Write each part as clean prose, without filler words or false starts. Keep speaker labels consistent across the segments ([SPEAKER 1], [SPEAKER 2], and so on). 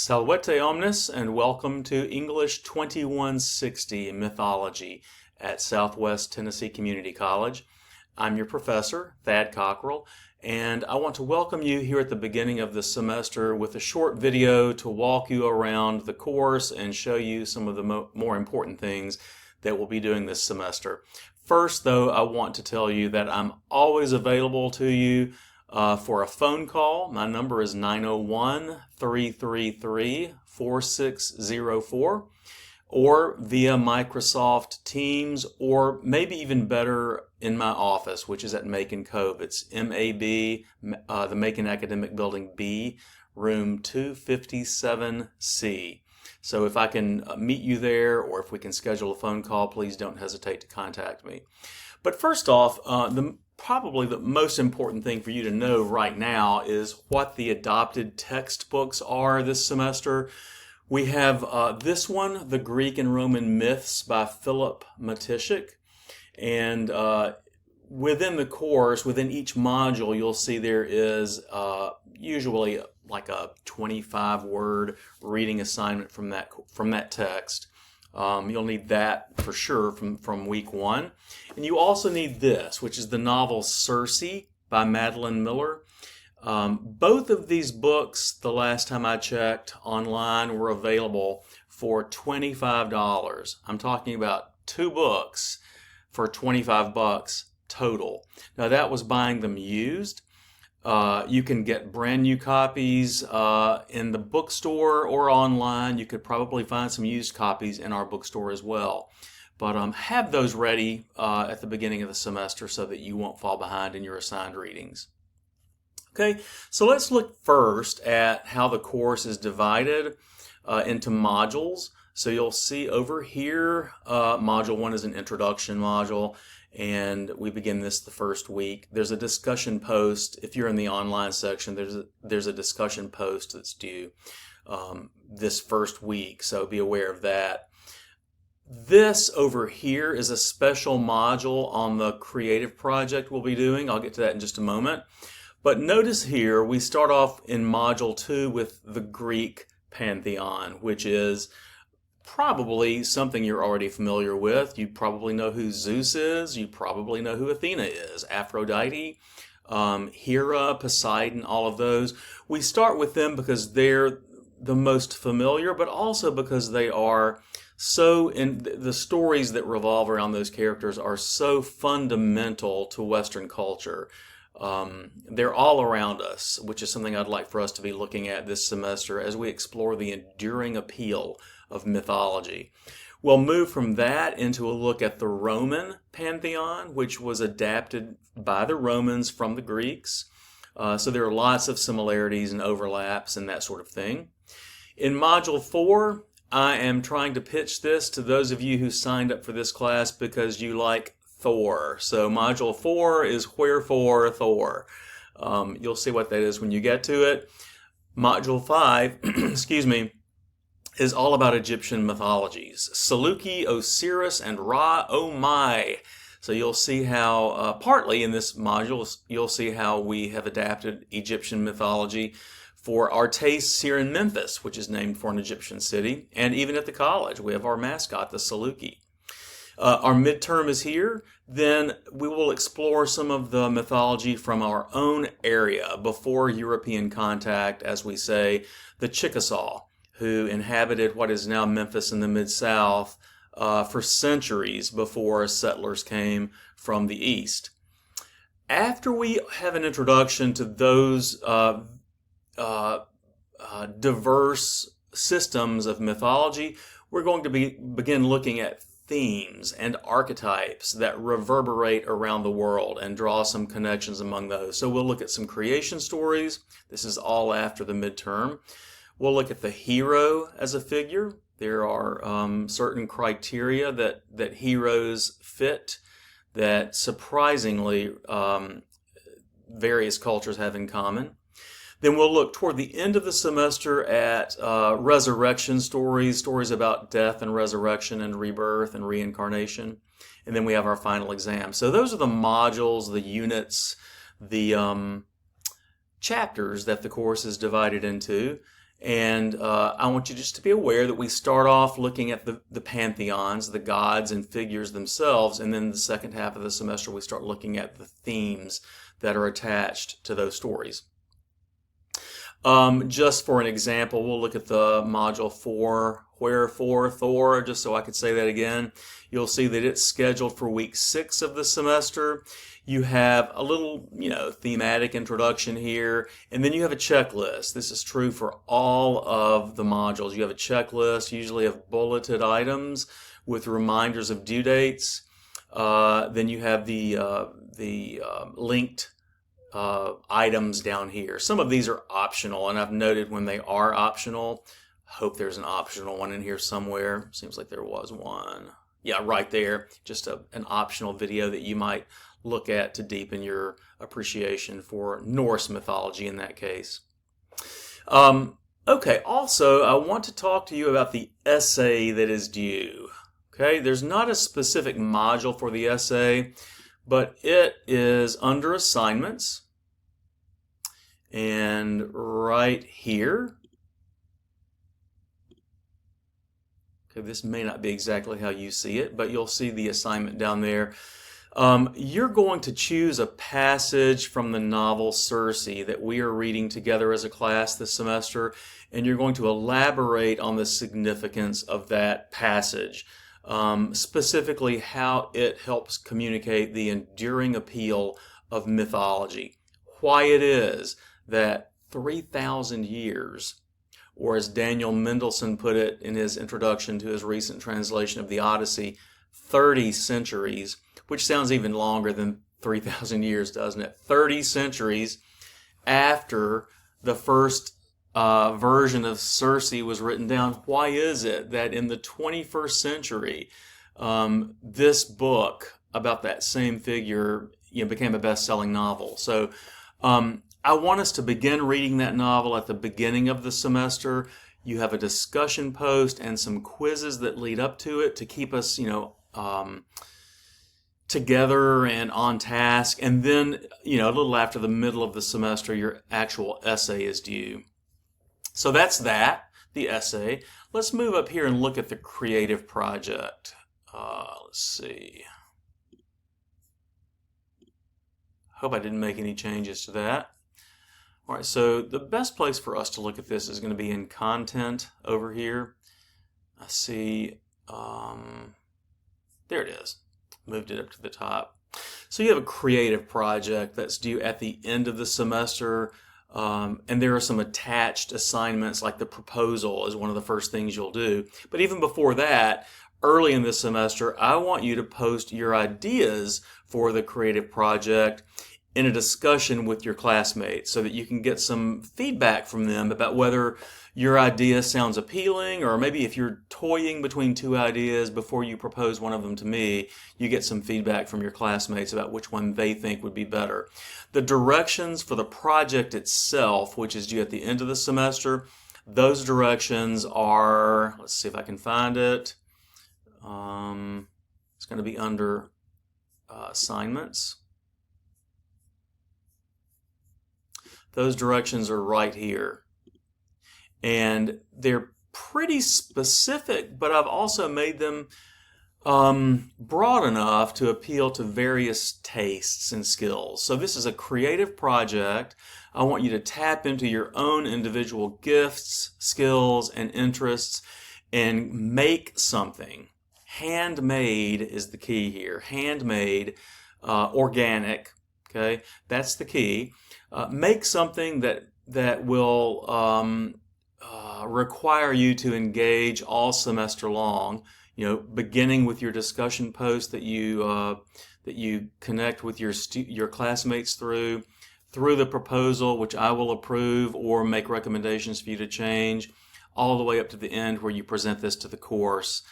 [SPEAKER 1] Salvete omnes, and welcome to English 2160 Mythology at Southwest Tennessee Community College. I'm your professor, Thad Cockrill, and I want to welcome you here at the beginning of the semester with a short video to walk you around the course and show you some of the more important things that we'll be doing this semester. First, though, I want to tell you that I'm always available to you for a phone call. My number is 901-333-4604, or via Microsoft Teams, or maybe even better in my office, which is at Macon Cove. It's MAB, the Macon Academic Building B, room 257C. So if I can meet you there, or if we can schedule a phone call, please don't hesitate to contact me. But first off, probably the most important thing for you to know right now is what the adopted textbooks are this semester. We have this one, The Greek and Roman Myths by Philip Matishik. And within the course, within each module, you'll see there is usually like a 25-word reading assignment from that text. You'll need that for sure from week one. And you also need this, which is the novel Circe by Madeline Miller. Both of these books, the last time I checked online, were available for $25. I'm talking about two books for $25 total. Now that was buying them used. You can get brand new copies in the bookstore or online. You could probably find some used copies in our bookstore as well. But have those ready at the beginning of the semester so that you won't fall behind in your assigned readings. Okay, so let's look first at how the course is divided into modules. So you'll see over here, Module 1 is an introduction module, and we begin this the first week. There's a discussion post. If you're in the online section, there's a discussion post that's due this first week, so be aware of that. This over here is a special module on the creative project we'll be doing. I'll get to that in just a moment. But notice here, we start off in Module 2 with the Greek pantheon, which is probably something you're already familiar with. You probably know who Zeus is. You probably know who Athena is. Aphrodite, Hera, Poseidon, all of those. We start with them because they're the most familiar, but also because they are the stories that revolve around those characters are so fundamental to Western culture. They're all around us, which is something I'd like for us to be looking at this semester as we explore the enduring appeal of mythology. We'll move from that into a look at the Roman pantheon, which was adapted by the Romans from the Greeks. So there are lots of similarities and overlaps and that sort of thing. In Module 4, I am trying to pitch this to those of you who signed up for this class because you like Thor. So Module 4 is Wherefore Thor. You'll see what that is when you get to it. Module 5, excuse me, is all about Egyptian mythologies. Saluki, Osiris, and Ra, oh my. So you'll see how, partly in this module, you'll see how we have adapted Egyptian mythology for our tastes here in Memphis, which is named for an Egyptian city. And even at the college, we have our mascot, the Saluki. Our midterm is here. Then we will explore some of the mythology from our own area before European contact, as we say, the Chickasaw, who inhabited what is now Memphis in the Mid-South for centuries before settlers came from the East. After we have an introduction to those diverse systems of mythology, we're going to begin looking at themes and archetypes that reverberate around the world and draw some connections among those. So we'll look at some creation stories. This is all after the midterm. We'll look at the hero as a figure. There are certain criteria that heroes fit that surprisingly various cultures have in common. Then we'll look toward the end of the semester at resurrection stories about death and resurrection and rebirth and reincarnation. And then we have our final exam. So those are the modules, the units, the chapters that the course is divided into. And I want you just to be aware that we start off looking at the pantheons, the gods and figures themselves, and then the second half of the semester we start looking at the themes that are attached to those stories. Just for an example, we'll look at the module 4, Wherefore Thor, just so I could say that again. You'll see that it's scheduled for week 6 of the semester. You have a little, thematic introduction here, and then you have a checklist. This is true for all of the modules. You have a checklist, usually of bulleted items with reminders of due dates. Then you have the linked items down here. Some of these are optional, and I've noted when they are optional. Hope there's an optional one in here somewhere. Seems like there was one. Yeah, right there. Just an optional video that you might look at to deepen your appreciation for Norse mythology in that case. Okay, also I want to talk to you about the essay that is due. Okay, there's not a specific module for the essay, but it is under assignments, and right here. Okay, this may not be exactly how you see it, but you'll see the assignment down there. You're going to choose a passage from the novel Circe that we are reading together as a class this semester, and you're going to elaborate on the significance of that passage. Specifically how it helps communicate the enduring appeal of mythology. Why it is that 3,000 years, or as Daniel Mendelsohn put it in his introduction to his recent translation of the Odyssey, 30 centuries, which sounds even longer than 3,000 years, doesn't it? 30 centuries after the first version of Circe was written down. Why is it that in the 21st century, this book about that same figure became a best-selling novel? So I want us to begin reading that novel at the beginning of the semester. You have a discussion post and some quizzes that lead up to it to keep us, together and on task. And then, a little after the middle of the semester, your actual essay is due. So that's the essay. Let's move up here and look at the creative project. Let's see. Hope I didn't make any changes to that. All right, so the best place for us to look at this is going to be in content over here. I see, there it is. Moved it up to the top. So you have a creative project that's due at the end of the semester. And there are some attached assignments, like the proposal is one of the first things you'll do. But even before that, early in this semester, I want you to post your ideas for the creative project in a discussion with your classmates so that you can get some feedback from them about whether your idea sounds appealing, or maybe if you're toying between two ideas before you propose one of them to me, you get some feedback from your classmates about which one they think would be better. The directions for the project itself, which is due at the end of the semester, those directions are, let's see if I can find it. It's going to be under assignments. Those directions are right here. And they're pretty specific, but I've also made them broad enough to appeal to various tastes and skills. So this is a creative project. I want you to tap into your own individual gifts, skills, and interests and make something. Handmade is the key here. Handmade, organic, okay? That's the key. Make something that will require you to engage all semester long. Beginning with your discussion post that you connect with your classmates through the proposal, which I will approve or make recommendations for you to change, all the way up to the end where you present this to the course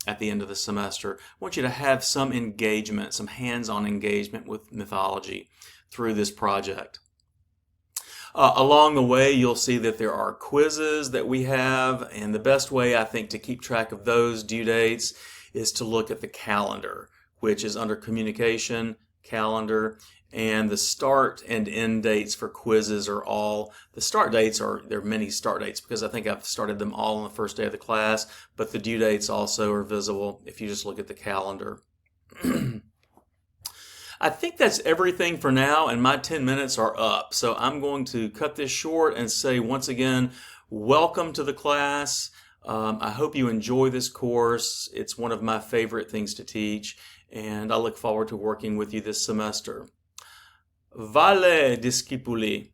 [SPEAKER 1] at the end of the semester. I want you to have some engagement, some hands-on engagement with mythology through this project. Along the way, you'll see that there are quizzes that we have, and the best way, I think, to keep track of those due dates is to look at the calendar, which is under communication calendar, and the start and end dates for quizzes are all, the start dates are, there are many start dates because I think I've started them all on the first day of the class, but the due dates also are visible if you just look at the calendar. I think that's everything for now, and my 10 minutes are up. So I'm going to cut this short and say once again, welcome to the class. I hope you enjoy this course. It's one of my favorite things to teach, and I look forward to working with you this semester. Vale, discipuli!